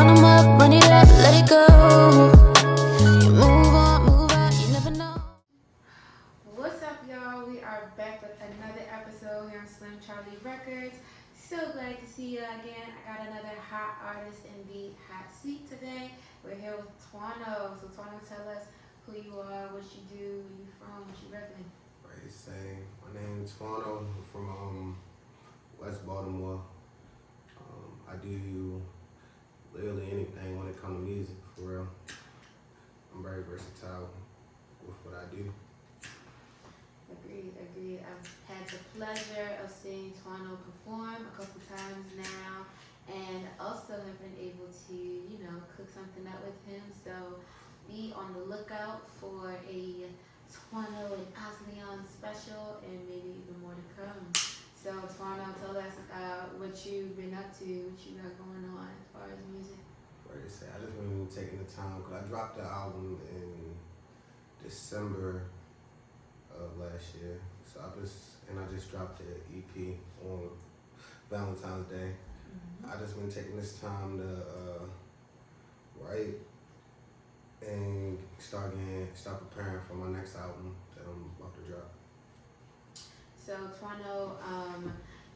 Count 'em up, run it up, let it go. You move on, move out, you never know. What's up, y'all? We are back with another episode here on Slim Charlie Records. So glad to see you again. I got another hot artist in the hot seat today. We're here with Twano. So Twano, tell us who you are, what you do, where you from, what you repping. Right, same. My name is Twano. I'm from West Baltimore. I do literally anything when it comes to music, for real. I'm very versatile with what I do. Agreed. I've had the pleasure of seeing Twano perform a couple times now, and also have been able to, cook something up with him. So be on the lookout for a Twano and Osleon special, and maybe even more to come. So Twano, tell us what you've been up to, what you got going on as far as music. Right, I just been taking the time because I dropped the album in December of last year. So I just dropped the EP on Valentine's Day. I just been taking this time to write and start preparing for my next album that I'm about to drop. So Twano,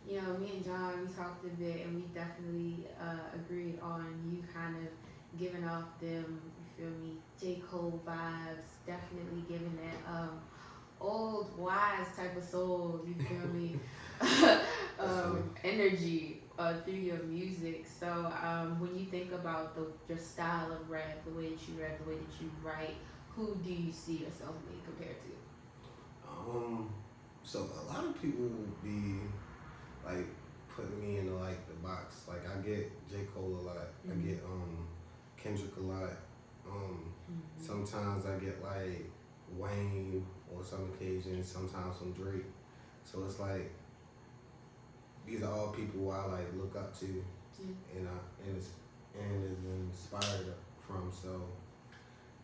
me and John, we talked a bit, and we definitely agreed on you kind of giving off them, you feel me, J. Cole vibes, definitely giving that old wise type of soul, you feel me, energy through your music. So when you think about your style of rap, the way that you rap, the way that you write, who do you see yourself being compared to? So a lot of people be like putting me into like the box. Like I get J. Cole a lot. I get Kendrick a lot. Sometimes I get like Wayne on some occasions, sometimes some Drake. So it's like these are all people who I like look up to and is inspired from. So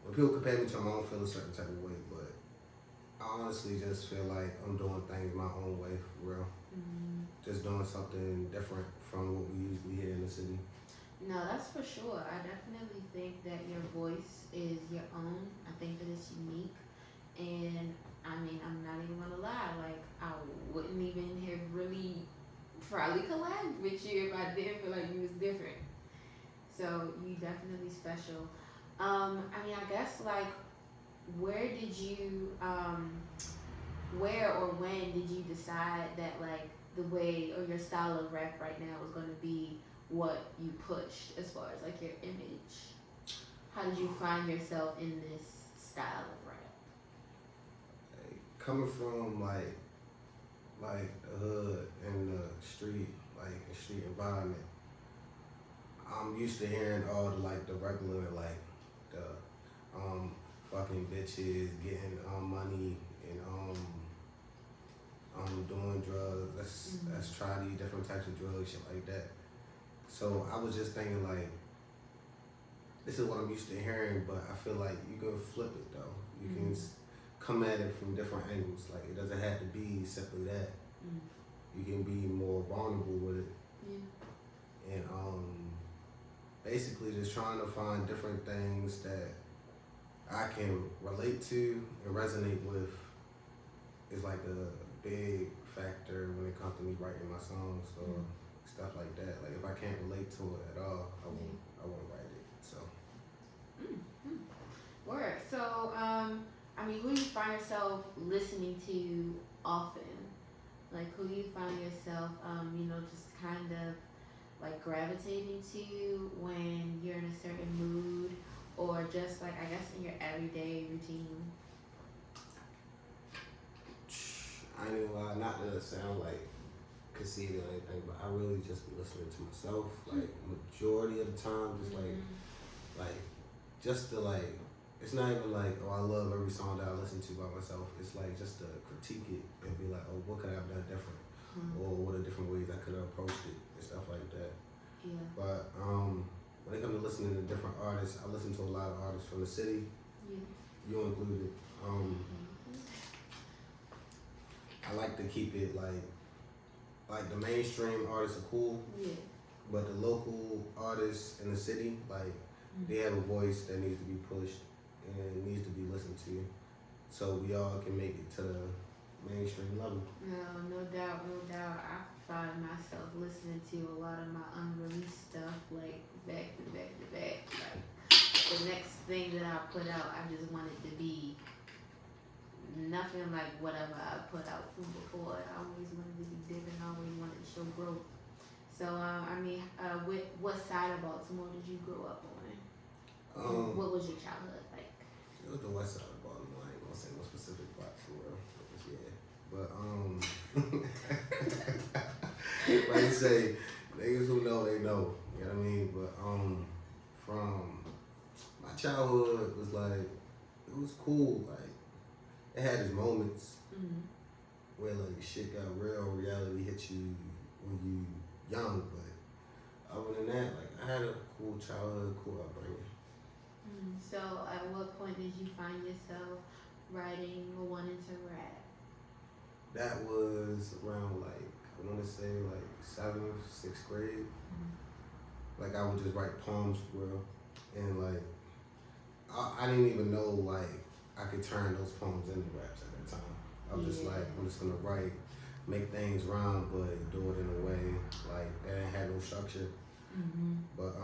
when people compare me to them, I don't feel a certain type of way, but I honestly just feel like I'm doing things my own way, for real. Just doing something different from what we usually hear in the city. No, that's for sure. I definitely think that your voice is your own. I think that it's unique. And I mean, I'm not even gonna lie, like I wouldn't even have really probably collabed with you if I didn't feel like you was different. So you definitely special. I guess like where or when did you decide that like the way or your style of rap right now was gonna be what you pushed as far as like your image? How did you find yourself in this style of rap? Like, coming from like the hood and the street, like the street environment, I'm used to hearing all the regular like the fucking bitches getting money and doing drugs. Let's try these different types of drugs, shit like that. So I was just thinking like, this is what I'm used to hearing, but I feel like you can flip it though. You can come at it from different angles. Like it doesn't have to be simply that. You can be more vulnerable with it. And basically just trying to find different things that I can relate to and resonate with is like a big factor when it comes to me writing my songs or stuff like that. Like if I can't relate to it at all, I won't write it. So. Word. So, who do you find yourself listening to often? Like, who do you find yourself, just kind of like gravitating to when you're in a certain mood, or just like, I guess, in your everyday routine? I ain't gonna lie, not to sound like conceited or anything, but I really just be listening to myself. Like, majority of the time, just just to like, it's not even like, oh, I love every song that I listen to by myself. It's like just to critique it and be like, oh, what could I have done different? Or what are different ways I could have approached it and stuff like that. Yeah. But when it comes to listening to different artists, I listen to a lot of artists from the city. Yeah. You included. I like to keep it like the mainstream artists are cool. Yeah. but the local artists in the city, like they have a voice that needs to be pushed and needs to be listened to, so we all can make it to the mainstream level. No doubt, no doubt. I find myself listening to a lot of my unreleased stuff, like back to back to back. Like the next thing that I put out, I just want it to be nothing like whatever I put out from before. I always wanted to be different. I always wanted to show growth. So, what side of Baltimore did you grow up on? What was your childhood like? It was the west side of Baltimore. I ain't gonna say no specific block for real. But like you say, niggas who know, they know. You know what I mean? But from my childhood was like, it was cool. Like it had its moments where like shit got real, reality hit you when you young. But other than that, like I had a cool childhood, cool upbringing. So, at what point did you find yourself writing or wanting to rap? That was around like I want to say like 7th, 6th grade. Like I would just write poems for real, and like I didn't even know like I could turn those poems into raps at that time. I was just like I'm just gonna write, make things rhyme, but do it in a way like that didn't have no structure. But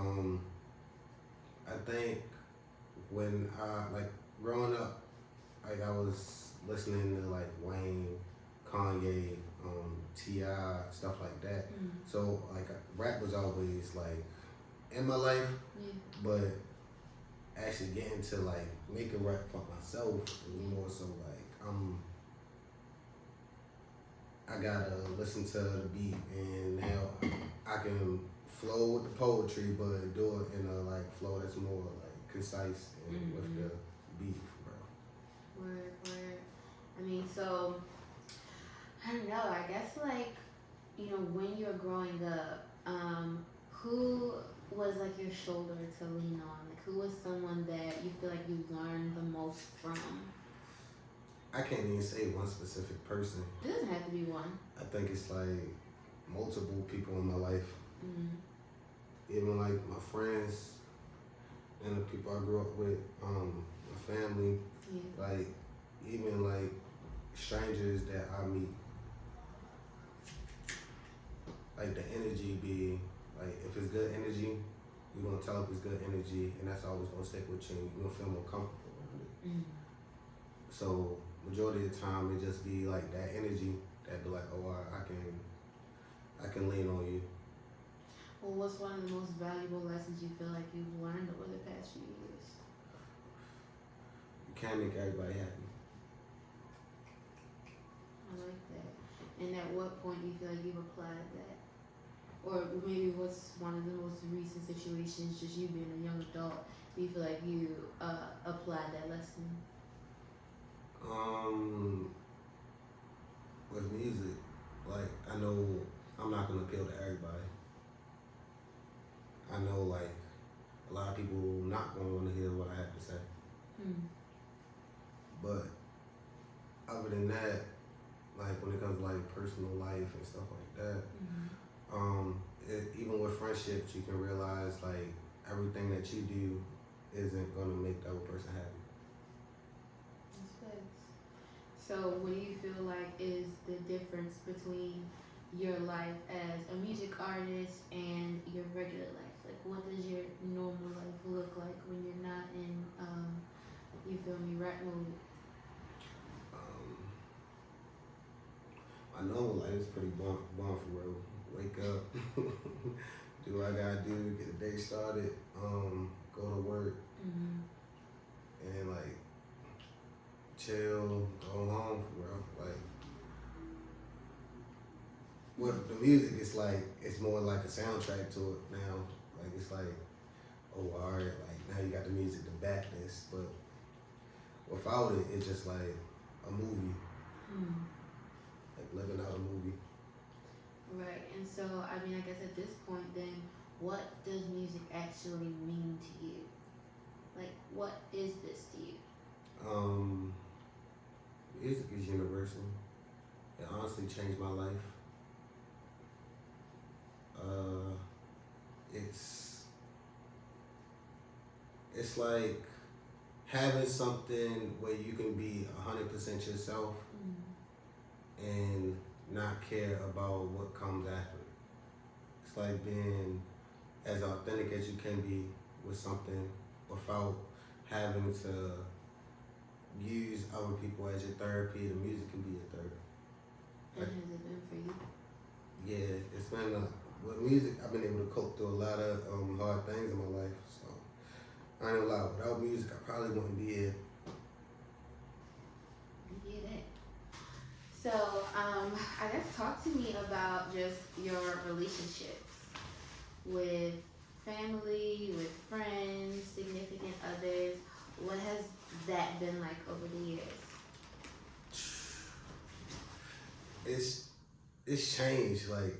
I think when I like growing up, like I was listening to like Wayne, Kanye, T.I., stuff like that. So like rap was always like in my life, but actually getting to like making rap for myself was more so like I gotta listen to the beat, and now I can flow with the poetry, but do it in a like flow that's more like concise and with the beat, bro. Word. I mean, so I don't know. I guess like when you're growing up, who was like your shoulder to lean on? Like who was someone that you feel like you learned the most from? I can't even say one specific person. It doesn't have to be one. I think it's like multiple people in my life. Even like my friends and the people I grew up with, my family, like even like strangers that I meet. Like the energy be like if it's good energy, you're gonna tell if it's good energy, and that's always gonna stick with you. You're gonna feel more comfortable around it. So majority of the time it just be like that energy that be like, oh, I can lean on you. Well, what's one of the most valuable lessons you feel like you've learned over the past few years? You can't make everybody happy. I like that. And at what point do you feel like you've applied that? Or maybe what's one of the most recent situations, just you being a young adult, do you feel like you applied that lesson? With music, like I know I'm not gonna appeal to everybody. I know like a lot of people not gonna want to hear what I have to say. But other than that, like when it comes to like personal life and stuff like that, even with friendships, you can realize like everything that you do isn't gonna make the other person happy. That's facts. So what do you feel like is the difference between your life as a music artist and your regular life? Like what does your normal life look like when you're not in, you feel me, rap mode? My normal life is pretty born for real. Wake up, do what I gotta do, get the day started, go to work, and like chill, go home for real. Like with the music, it's like it's more like a soundtrack to it now. Like it's like, oh alright, like now you got the music to back this, but without it, it's just like a movie. Like living out a movie. Right, and so I mean, I guess at this point, then, what does music actually mean to you? Like, what is this to you? Music is universal. It honestly changed my life. it's like having something where you can be 100% yourself and not care about what comes after it. It's like being as authentic as you can be with something without having to use other people as your therapy. The music can be your therapy. And has it been for you? Yeah, it's been with music. I've been able to cope through a lot of hard things in my life. So I ain't gonna lie. Without music, I probably wouldn't be here. I get it. So, I guess talk to me about just your relationships with family, with friends, significant others. What has that been like over the years? It's changed. Like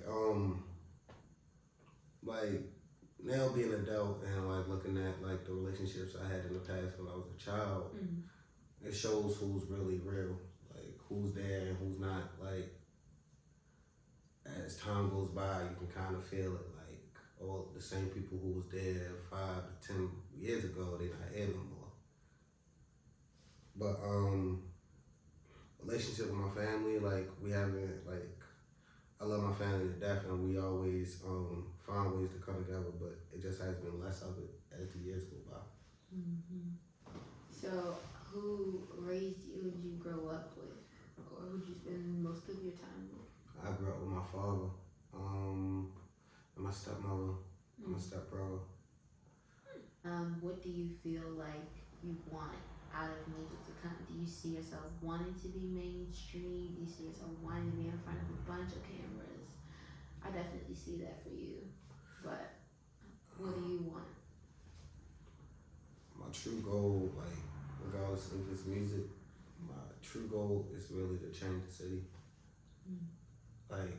now being an adult and like looking at like the relationships I had in the past when I was a child, it shows who's really real, like who's there and who's not. Like as time goes by, you can kind of feel it. Like all the same people who was there 5 to 10 years ago, they're not here no more. But relationship with my family, like we haven't like I love my family to death, and we always find ways to come together. But it just has been less of it as the years go by. So, who raised you? Who did you grow up with? Or who did you spend most of your time with? I grew up with my father, and my stepmother, and my stepbrother. What do you feel like you want out of music to come? Do you see yourself wanting to be mainstream? Do you see yourself wanting to be in front of a bunch of cameras? I definitely see that for you. But what do you want? My true goal, like regardless if it's music, my true goal is really to change the city. Like,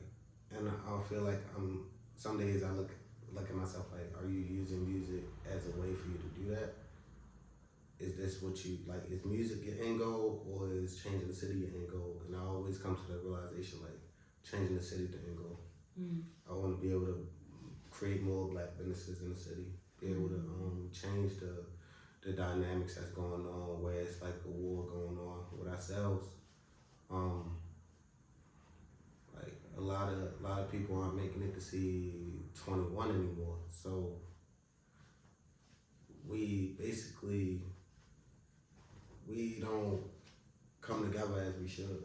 and I feel like some days I look at myself like, are you using music as a way for you to do that? Is this what you like? Is music your end goal, or is changing the city your end goal? And I always come to the realization like changing the city the end goal. I want to be able to create more black businesses in the city, be able to change the dynamics that's going on, where it's like a war going on with ourselves. Like a lot of people aren't making it to see 21 anymore. So we don't come together as we should,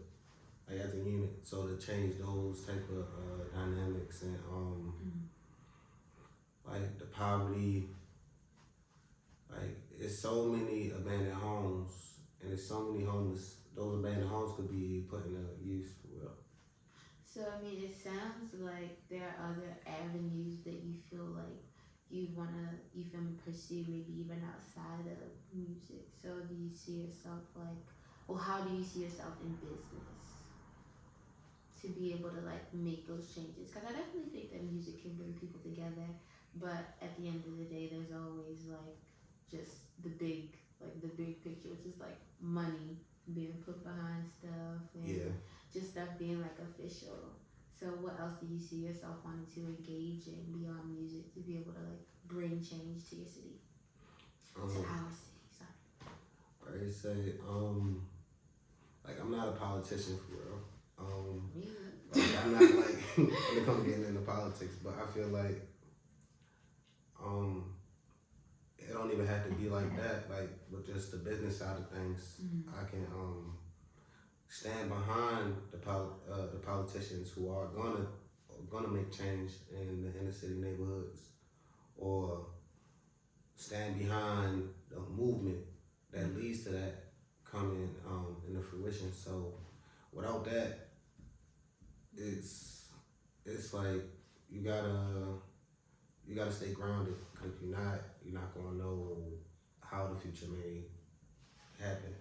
like as a unit. So to change those type of dynamics and like the poverty, like it's so many abandoned homes and there's so many homeless. Those abandoned homes could be put in use for real. So, I mean, it sounds like there are other avenues that you feel like you feel me, pursue, maybe even outside of music. So, do you see yourself like, or how do you see yourself in business to be able to like make those changes? Because I definitely think that music can bring people together, but at the end of the day, there's always like just the big picture, which is like money being put behind stuff and just stuff being like official. So what else do you see yourself wanting to engage in beyond music to be able to like bring change to your city? To our city, sorry. I say, like I'm not a politician for real. Like, I'm not like when it comes to getting into politics, but I feel like it don't even have to be like that. Like with just the business side of things, I can stand behind the politicians who are gonna make change in the inner city neighborhoods, or stand behind the movement that leads to that coming into fruition. So without that, it's like you gotta stay grounded, because if you're not gonna know how the future may happen.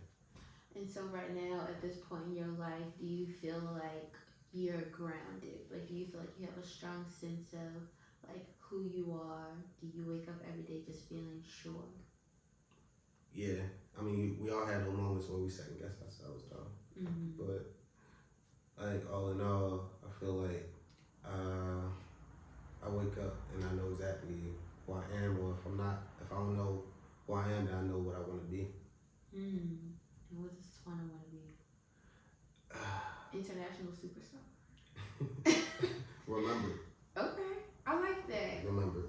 And so right now, at this point in your life, do you feel like you're grounded? Like, do you feel like you have a strong sense of like who you are? Do you wake up every day just feeling sure? Yeah, I mean, we all have those moments where we second guess ourselves, though. But like all in all, I feel like I wake up and I know exactly who I am, or if I don't know who I am, and I know what I want to be. And what does Twano want to be? International superstar. Remember. Okay, I like that. Remember.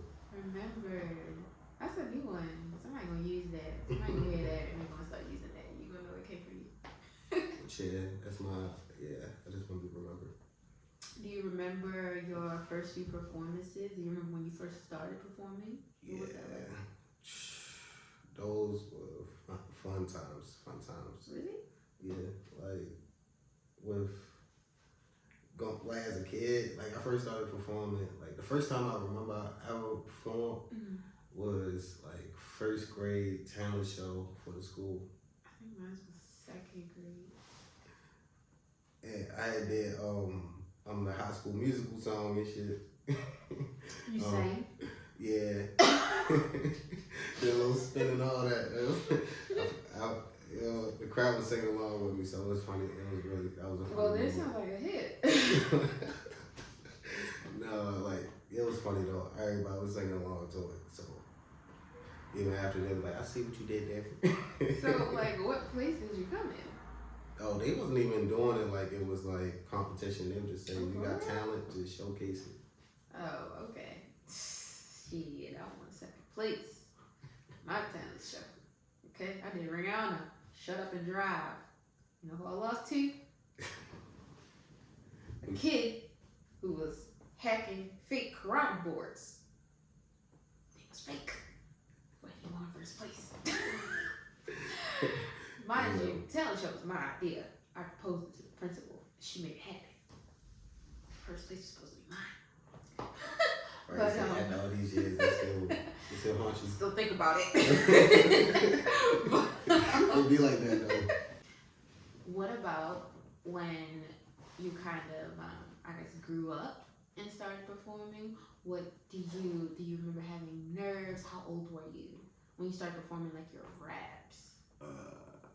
That's a new one. Somebody gonna use that. Somebody gonna hear that and they're gonna start using that. You gonna know it came from you. I just want to be remembered. Do you remember your first few performances? Do you remember when you first started performing? What was that like? Those were fun times. Really? Yeah, like with like as a kid, like I first started performing. Like the first time I remember I ever performed was like first grade talent show for the school. I think mine was second grade. And I did the High School Musical song and shit. You sang? Yeah. Did a little spin and all that. The crowd was singing along with me, so it was funny. That was a funny Well, moment. this sounds like a hit. No, like, it was funny though. Everybody was singing along to it, so even after they were like, I see what you did there. So, like, what place did you come in? Oh, they wasn't even doing it like it was like competition. They were just saying, you got talent, just showcase it. Oh, okay. Shit, I want second place. My talent show. Okay, I did Rihanna. Shut Up and Drive. You know who I lost to? A kid who was hacking fake karate boards. He was fake, but he won first place. Mind you, talent show was my idea. I proposed it to the principal. She made it happen. First place was supposed to be mine. Right, so after all these years, they still haunt you. Still think about it. It'd be like that though. What about when you kind of, I guess, grew up and started performing? What do you remember having nerves? How old were you when you started performing like your raps?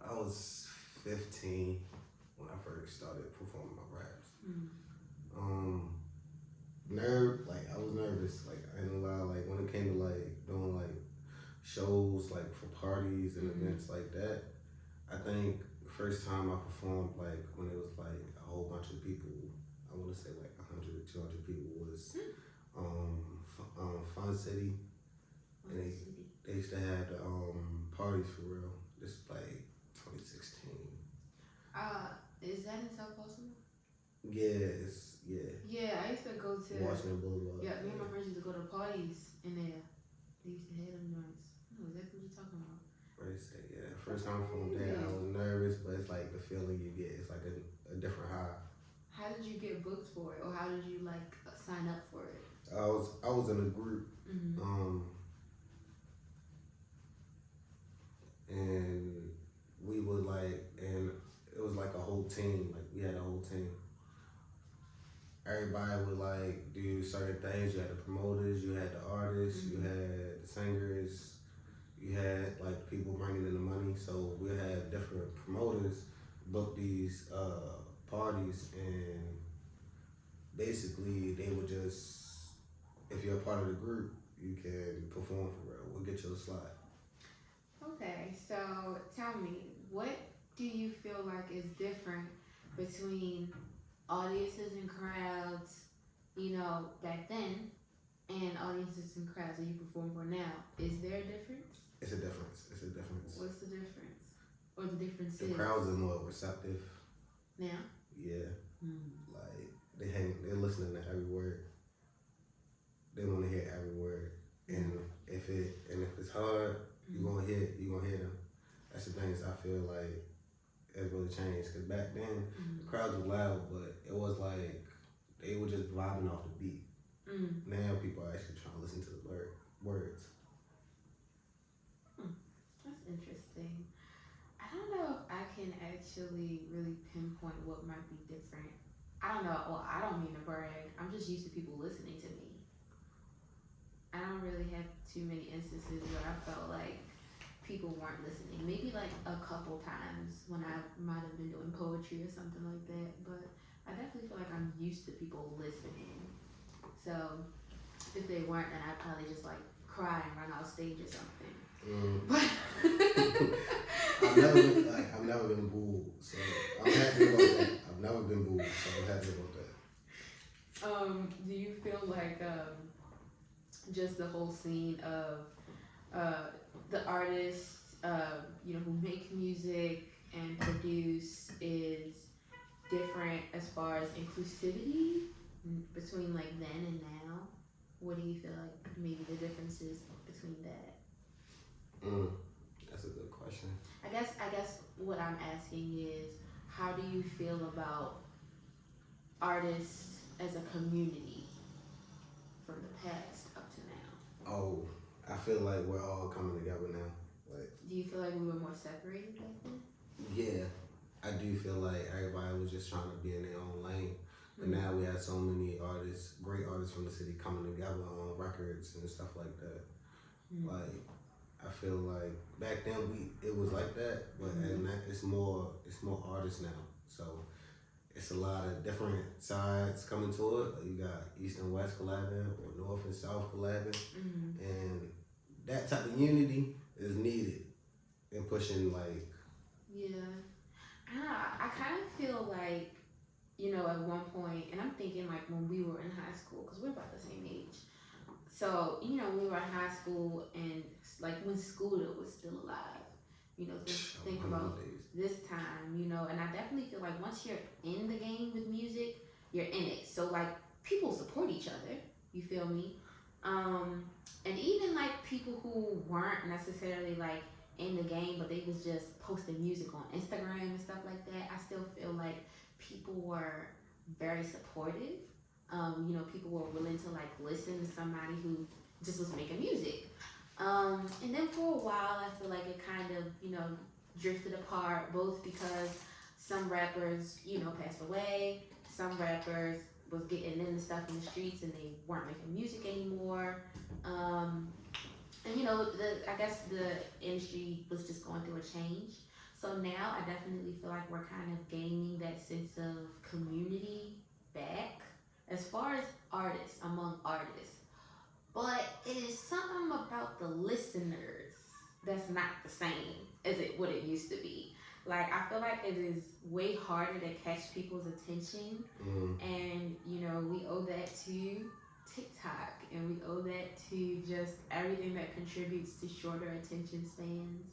I was 15 when I first started performing my raps. I was nervous. Like I ain't gonna lie. Like when it came to like doing like shows like for parties and events like that, I think the first time I performed like when it was like a whole bunch of people, I want to say like 100, 200 people was Fun City, and they used to have the parties for real. This like 2016. Is that in South Baltimore? Yeah, I used to go to Washington Boulevard. Yeah, me and my friends used to go to parties in there. They used to have them joints. I know exactly what you're talking about. Right, so yeah, first time from there, I was nervous, but it's like the feeling you get, it's like a different high. How did you get booked for it, or how did you like sign up for it? I was in a group, and we would like, and it was like a whole team. Like we had a whole team. Everybody would like do certain things. You had the promoters, you had the artists, you had the singers, you had like people bringing in the money. So we had different promoters book these parties, and basically they would just, if you're a part of the group, you can perform for real. We'll get you a slot. Okay, so tell me, what do you feel like is different between audiences and crowds, you know, back then, and audiences and crowds that you perform for now? Is there a difference? It's a difference. What's the difference? Or the difference The is? crowds are more receptive. Now? Yeah. Like they're listening to every word. They want to hear every word. And if it's hard, you're gonna hear them. That's the things I feel like has really changed. Cause back then the crowds were loud, but it was like they were just vibing off the beat. Now people are actually trying to listen to the words. That's interesting. I don't know if I can actually really pinpoint what might be different. I don't know. Well, I don't mean to brag. I'm just used to people listening to me. I don't really have too many instances where I felt like people weren't listening. Maybe like a couple times when I might have been doing poetry or something like that. But I definitely feel like I'm used to people listening. So if they weren't, then I'd probably just like cry and run off stage or something. But I've never been booed, so I'm happy about that. I've never been booed, so I'm happy about that. Do you feel like just the whole scene of the artists, who make music and produce is different as far as inclusivity between like then and now? What do you feel like maybe the differences between that? That's a good question. I guess what I'm asking is, how do you feel about artists as a community from the past up to now? Oh, I feel like we're all coming together now. Like, Do you feel like we were more separated back then? yeah, I do feel like everybody was just trying to be in their own lane. But now we have so many artists, great artists from the city coming together on records and stuff like that. Like, I feel like back then it was like that, but and that, it's more artists now. So it's a lot of different sides coming to it. Like, you got East and West collabing, or North and South collabing, and that type of unity is needed in pushing like. Yeah, I kind of feel like, at one point, and I'm thinking like when we were in high school, because we're about the same age. So, we were in high school and like when Scooter was still alive, think about this time, and I definitely feel like once you're in the game with music, you're in it. So like people support each other, you feel me? And even like people who weren't necessarily like in the game, but they was just posting music on Instagram and stuff like that, I still feel like people were very supportive. People were willing to like listen to somebody who just was making music. And then for a while, I feel like it kind of, drifted apart, both because some rappers, passed away, some rappers was getting into stuff in the streets and they weren't making music anymore. I guess the industry was just going through a change. So now I definitely feel like we're kind of gaining that sense of community back as far as artists, among artists. But it is something about the listeners that's not the same as what it used to be. Like, I feel like it is way harder to catch people's attention. And, we owe that to TikTok, and we owe that to just everything that contributes to shorter attention spans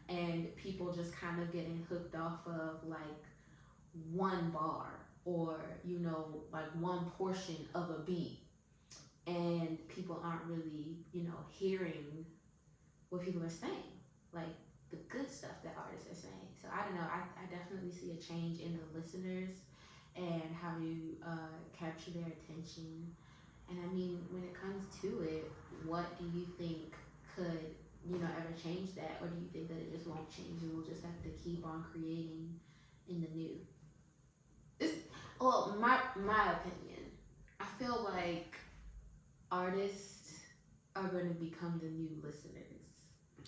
and people just kind of getting hooked off of like one bar or like one portion of a beat, and people aren't really hearing what people are saying, like the good stuff that artists are saying. So I don't know, I definitely see a change in the listeners and how to capture their attention. And I mean, when it comes to it, what do you think could ever change that, or do you think that it just won't change and we'll just have to keep on creating in the new? My opinion, I feel like artists are going to become the new listeners.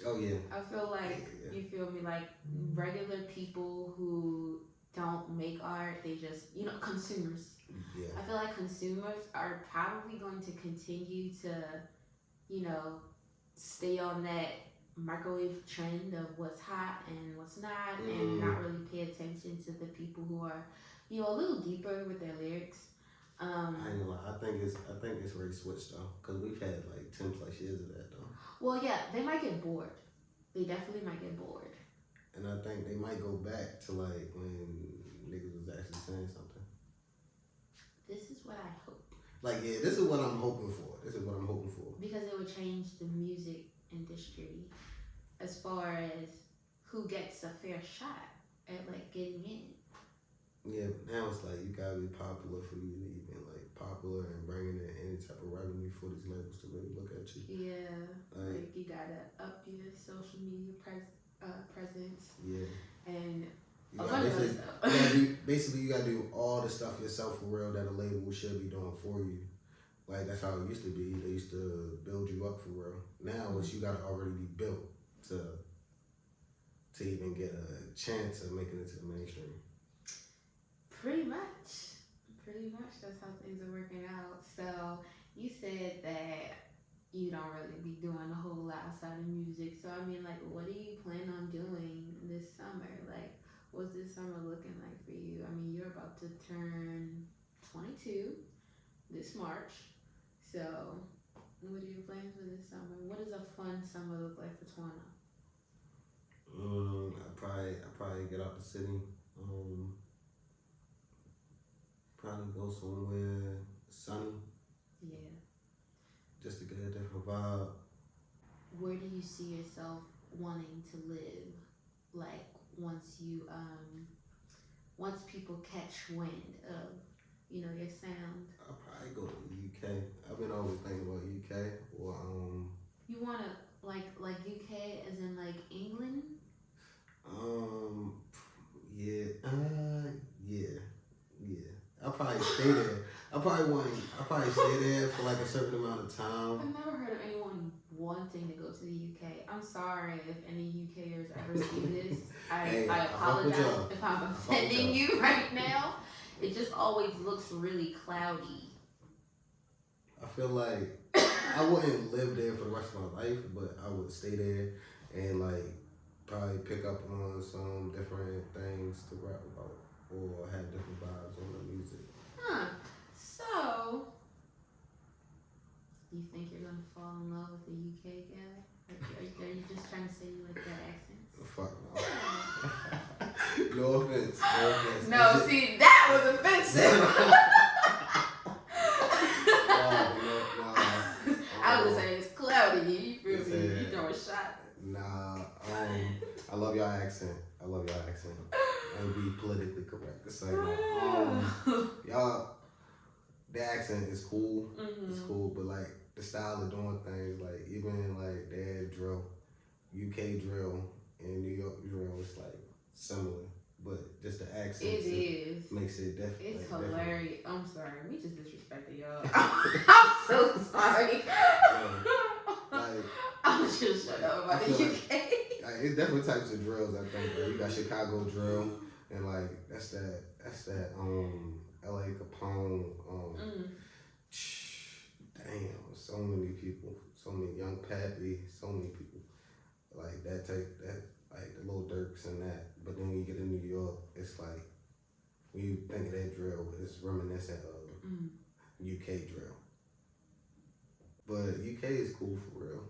Oh yeah. I feel like, you feel me, like regular people who don't make art, they just, consumers. Yeah. I feel like consumers are probably going to continue to, stay on that microwave trend of what's hot and what's not, and not really pay attention to the people who are, a little deeper with their lyrics. I ain't gonna lie. I think it's already switched though, cause we've had like 10 plus years of that though. Well, yeah, they might get bored. They definitely might get bored. And I think they might go back to like when niggas was actually saying something. This is what I hope. Like, yeah, this is what I'm hoping for. Because it would change the music industry as far as who gets a fair shot at like getting in. Yeah, now it's like you gotta be popular for you to even like popular and bringing in any type of revenue for these labels to really look at you. Yeah, like you gotta up your social media presence. Yeah. And you gotta do all the stuff yourself for real that a label should be doing for you. Like, that's how it used to be. They used to build you up for real. Now it's you gotta already be built to even get a chance of making it to the mainstream. Pretty much that's how things are working out. So you said that you don't really be doing a whole lot outside of music. So I mean, like, what do you plan on doing this summer looking like for you? I mean, you're about to turn 22 this March. So, what are your plans for this summer? What does a fun summer look like for Twano? I probably get out the city. Probably go somewhere sunny Yeah. just to get a different vibe. Where do you see yourself wanting to live? Like once people catch wind of, your sound. I'll probably go to the UK. I've been always thinking about UK or You wanna like UK as in like England? yeah, yeah. I'll probably stay there. I'll probably stay there for like a certain amount of time. I've never heard of anyone wanting to go to the UK. I'm sorry if any UKers ever see this. I apologize if I'm offending you right now. It just always looks really cloudy. I feel like I wouldn't live there for the rest of my life, but I would stay there and like probably pick up on some different things to rap about or have different vibes on the music. Huh. So, do you think you're gonna fall in love with a UK guy? Are you just trying to say you like their accents? Fuck no. No offense. No offense. No, see, that was offensive. I was saying it's cloudy. You feel me? You throw a shot. Nah, I love y'all accent. And be politically correct to say that. Y'all, the accent is cool. Mm-hmm. It's cool, but like the style of doing things, like even like their drill, UK drill and New York drill, it's like similar, but just the accent makes it different. It's like, hilarious. Different. I'm sorry, we just disrespected y'all. I'm so sorry. I'm just shut up about the UK. Like, it's different types of drills. I think like, you got Chicago drill, and like that's that LA Capone. Damn, so many people, so many Young Pappy, so many people like that like the Lil Durks and that. But then when you get to New York, it's like when you think of that drill, it's reminiscent of UK drill. But UK is cool for real.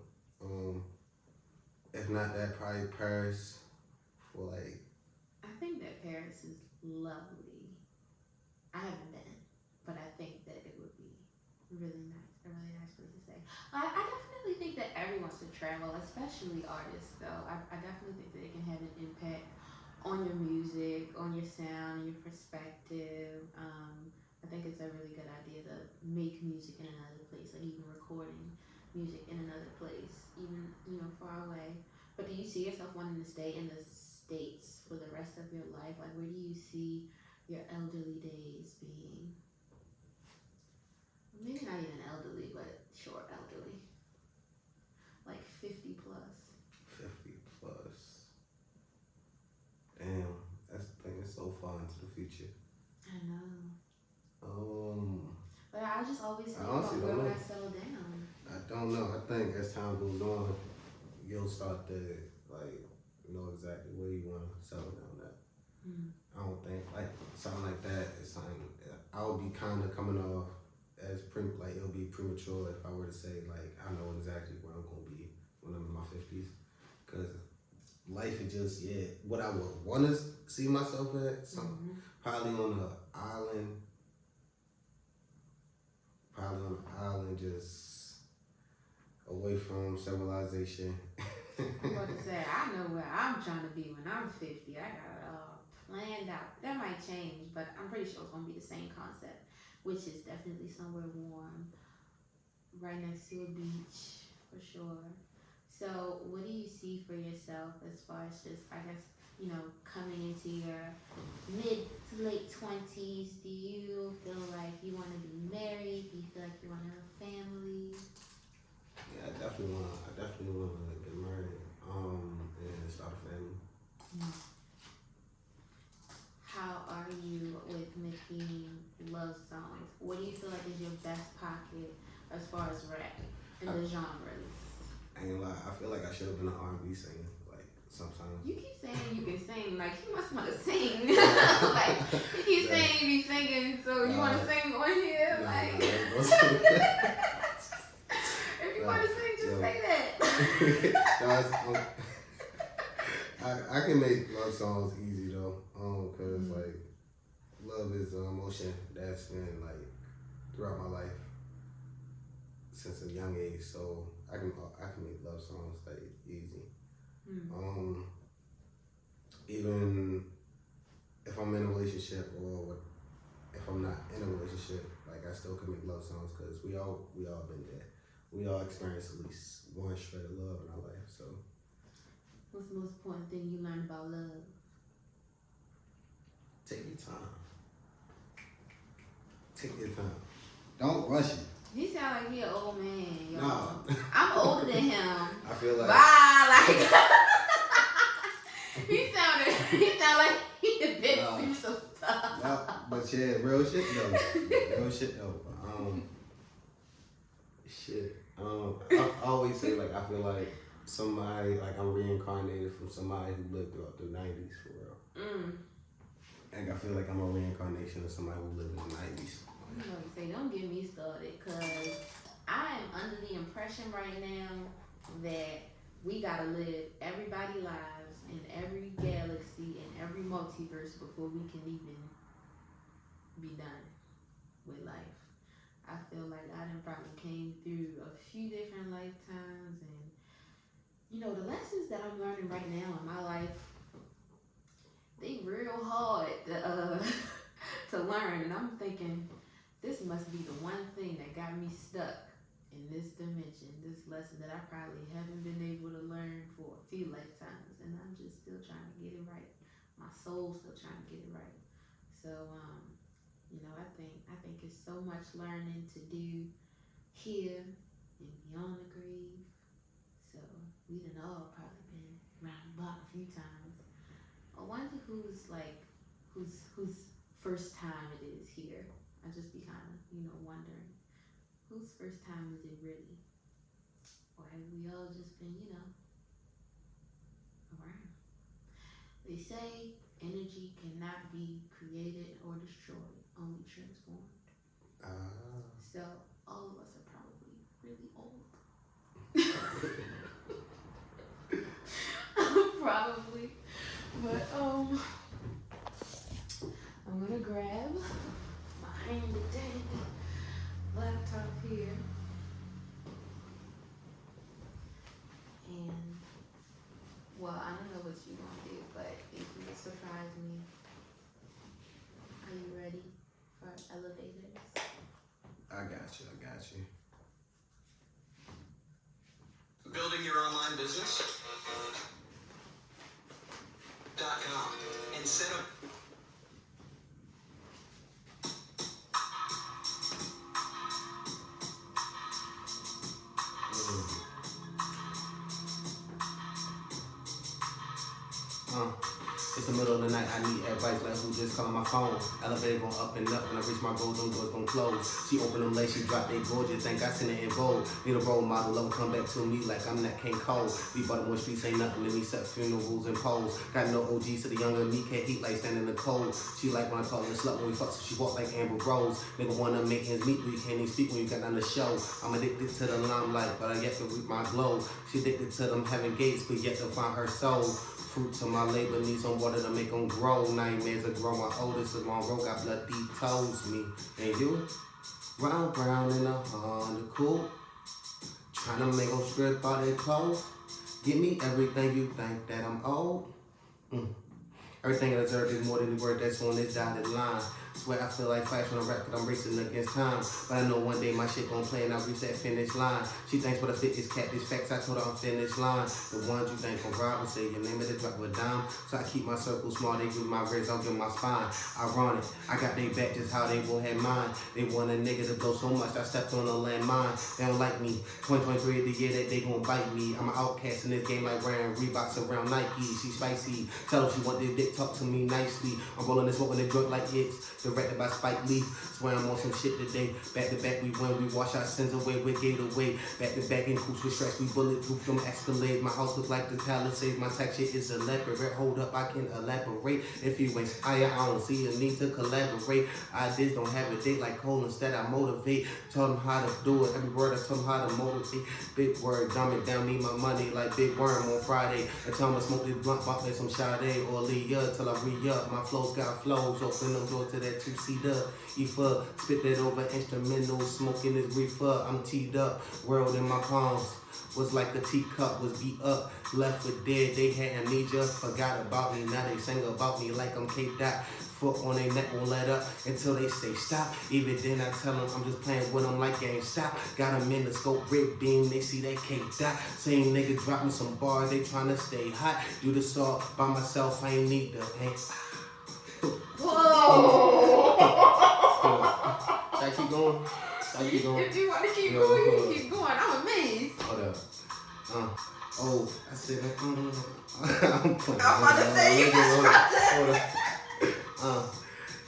If not that, probably Paris for like. I think that Paris is lovely. I haven't been, but I think that it would be really nice. A really nice place to stay. I definitely think that everyone should travel, especially artists. Though I definitely think that it can have an impact on your music, on your sound, your perspective. I think it's a really good idea to make music in another place, like even recording music in another place, even far away. But do you see yourself wanting to stay in the States for the rest of your life? Like, where do you see your elderly days being? Maybe not even elderly, but short elderly. Like 50 plus. 50 plus. Damn, that's the thing. It's so far into the future. I know. But I just always think about where would I settle down. I don't know. I think as time goes on, you'll start to like know exactly where you want to settle down at. I don't think like something like that is something I would be kind of coming off as like it'll be premature if I were to say like I know exactly where I'm gonna be when I'm in my 50s, because life is just what I would want to see myself at. Probably on an island. Just away from civilization. I'm about to say, I know where I'm trying to be when I'm 50. I got it all planned out. That might change, but I'm pretty sure it's going to be the same concept, which is definitely somewhere warm, right next to a beach, for sure. So what do you see for yourself as far as just, I guess, coming into your mid to late 20s? Do you feel like you want to be married? Do you feel like you want to have a family? Yeah, I definitely want to get married and start a family. How are you with making love songs? What do you feel like is your best pocket as far as rap and the genres? I ain't lie, I feel like I should have been an R&B singer. Like sometimes. You keep saying you can sing, like you must want to sing. Like you keep saying you be singing, so you want to sing on here, like. If you want to sing, just say that. I can make love songs easy though, cause like love is an emotion that's been like throughout my life since a young age, so I can make love songs like easy. Even if I'm in a relationship or if I'm not in a relationship, like I still can make love songs because we all been there. We all experienced at least one shred of love in our life. So, what's the most important thing you learned about love? Take your time. Take your time. Don't rush it. He sound like he an old man, y'all. No. I'm older than him. I feel like. Bye, like. he sound like he a bit through some stuff. No, but yeah, real shit though. Real shit though. I always say like I feel like somebody like I'm reincarnated from somebody who lived throughout the 90s for real. Like I feel like I'm a reincarnation of somebody who lived in the 90s. You know what to say, don't get me started, cause I am under the impression right now that we gotta live everybody's lives in every galaxy and every multiverse before we can even be done with life. I feel like I done probably came through a few different lifetimes, and you know, the lessons that I'm learning right now in my life, they real hard to learn, and I'm thinking this must be the one thing that got me stuck in this dimension, this lesson that I probably haven't been able to learn for a few lifetimes, and I'm just still trying to get it right. My soul's still trying to get it right. So, you know, I think it's so much learning to do here and beyond the grave. So we done all probably been around the block a few times. I wonder whose first time it is here. I just be kind of, you know, wondering whose first time is it really? Or have we all just been, you know, around? They say energy cannot be created or destroyed, only transformed. So all of us are probably really old. Probably. But I'm gonna grab my handy dandy laptop here. And well, I don't know what you want to do, but if you would surprise me, are you ready for elevators? I got you. Building your online business? .com and set up. It's the middle of the night, I need advice like who just calling my phone. Elevator going up and up, when I reach my goal, them doors gon' close. She open them late, she drop they gorgeous, think I seen it in vogue. Need a role model, love come back to me like I'm that King Cole. We Baltimore streets ain't nothing to me except funerals and poles. Got no OGs to the younger me, can't heat like standing in the cold. She like when I call her a slut when we fuck, so she walk like Amber Rose. Nigga wanna make ends meet, but you can't even speak when you got on the show. I'm addicted to the limelight, but I yet to reap my glow. She addicted to them having gates, but yet to find her soul. Fruits of my labor need some water to make them grow. Nightmares are grow. My oldest is long road got bloody toes. Me and you round in a Honda Cool, trying to make them strip all their clothes. Give me everything you think that I'm old. Everything I deserve is more than the word that's on this dotted line. Swear I feel like Flash on a rap, cause I'm racing against time. But I know one day my shit gon' play and I'll reach that finish line. She thinks what a fit is cat, this facts, I told her I'm finish line. The ones you think gon' rob will say your name at the drop of a dime. So I keep my circle small, they give my wrist, I'll give my spine. Ironic, I got they back just how they won't have mine. They want a nigga to blow so much, I stepped on a landmine. They don't like me, 2023 the year that they gon' bite me. I'm an outcast in this game like wearing Reeboks around Nike. She spicy, tell her she want this dick, talk to me nicely. I'm rolling this one with a drug like it's directed by Spike Lee. Swear I'm on some shit today. Back to back we win, we wash our sins away with Gatorade. Back to back in coops with straps, we bulletproof them Escalades. My house look like the Palisades, my texture is elaborate. Hold up, I can elaborate. If you inspire, I don't see a need to collaborate. Ideas don't have a date like Cole, instead I motivate. Tell them how to do it, every word I tell them how to motivate. Big word, dumb it down, need my money like Big Worm on Friday. I tell them to smoke this blunt, bump like some Sade or Leah till I re-up. My flows got flows, open them doors to that two-seater. Efa, spit that over instrumental, smoking this reefer. I'm teed up, world in my palms. Was like a teacup, was beat up, left for dead. They had amnesia, forgot about me. Now they sing about me like I'm K-Dot. Foot on their neck, won't let up until they say stop. Even then I tell them I'm just playing with them like GameStop. Got them in the scope, red beam, they see that K-Dot. Same nigga drop me some bars, they tryna stay hot. Do this all by myself, I ain't need the Whoa! Should I keep going? Should I keep going? If you want to keep going, you can keep going. I'm amazed. Hold up. Oh, I said, I'm about to say, you just dropped that.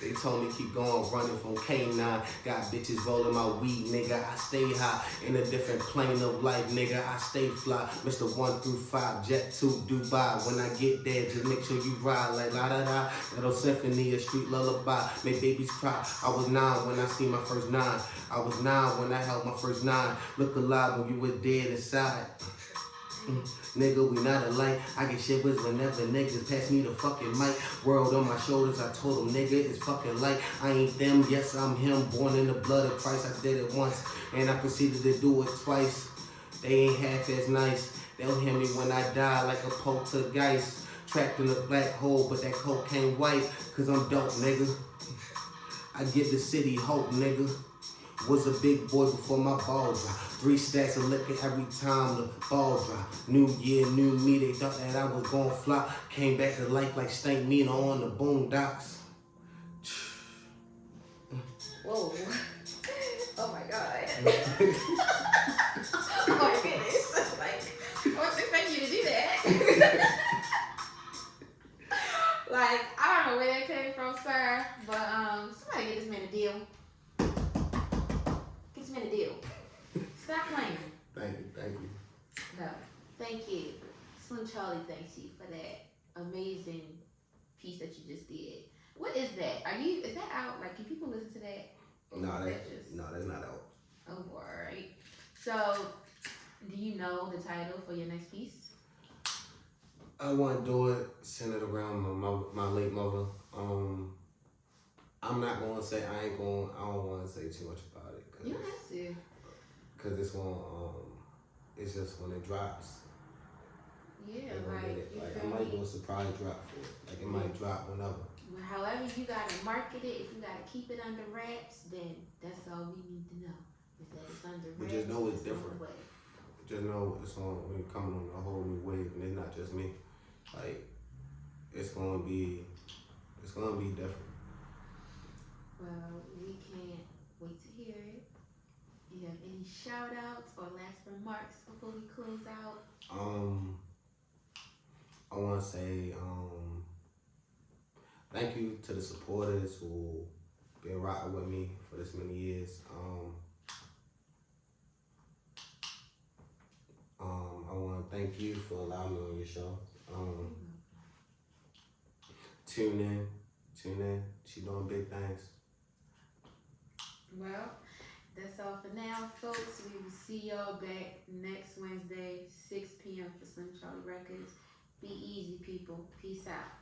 They told me keep going, running from K9. Got bitches rolling my weed, nigga. I stay high in a different plane of life, nigga. I stay fly. Mr. 1 through 5, jet to Dubai. When I get there, just make sure you ride like la da da. Little symphony, a street lullaby. Make babies cry. I was 9 when I seen my first 9. I was 9 when I held my first 9. Look alive when you was dead inside. Nigga, we not alike. I get shivers whenever niggas pass me the fucking mic. World on my shoulders, I told them, nigga, it's fucking light. I ain't them, yes, I'm him. Born in the blood of Christ, I did it once, and I proceeded to do it twice. They ain't half as nice. They'll hear me when I die like a poltergeist. Trapped in a black hole, but that cocaine white, cause I'm dope, nigga. I give the city hope, nigga. Was a big boy before my ball drop. 3 stacks of liquor every time the ball drop. New year, new me, they thought that I was gon' flop. Came back to life like Stank Nina on the boondocks. Whoa. Oh my god. Oh my goodness. Like, I wasn't expecting you to do that. Like, I don't know where that came from, sir, but somebody get this man a deal. Get this man a deal. Stop playing. Thank you. No, thank you. Slim Charlie thanks you for that amazing piece that you just did. What is that? Is that out? Like, can people listen to that? No, that's not out. Oh, alright. So, do you know the title for your next piece? I want to do it centered around my late mother. I'm not going to say, I don't want to say too much about it. You don't have to. Because this one, it's just when it drops. Yeah, I might do a surprise drop for it. Like, it might drop whenever. Well, however you gotta market it, if you gotta keep it under wraps, then that's all we need to know. Is that it's under wraps. But just know it's on the different. way. Just know it's on, when you're coming on a whole new wave, and it's not just me. Like, it's gonna be different. Well, we can't wait to hear it. Do you have any shout outs or last remarks before we close out? I want to say thank you to the supporters who been rocking with me for this many years. I want to thank you for allowing me on your show. Tune in. She doing big things. Well, that's all for now, folks. We will see y'all back next Wednesday, 6 p.m. for Slim Charlie Records. Be easy, people. Peace out.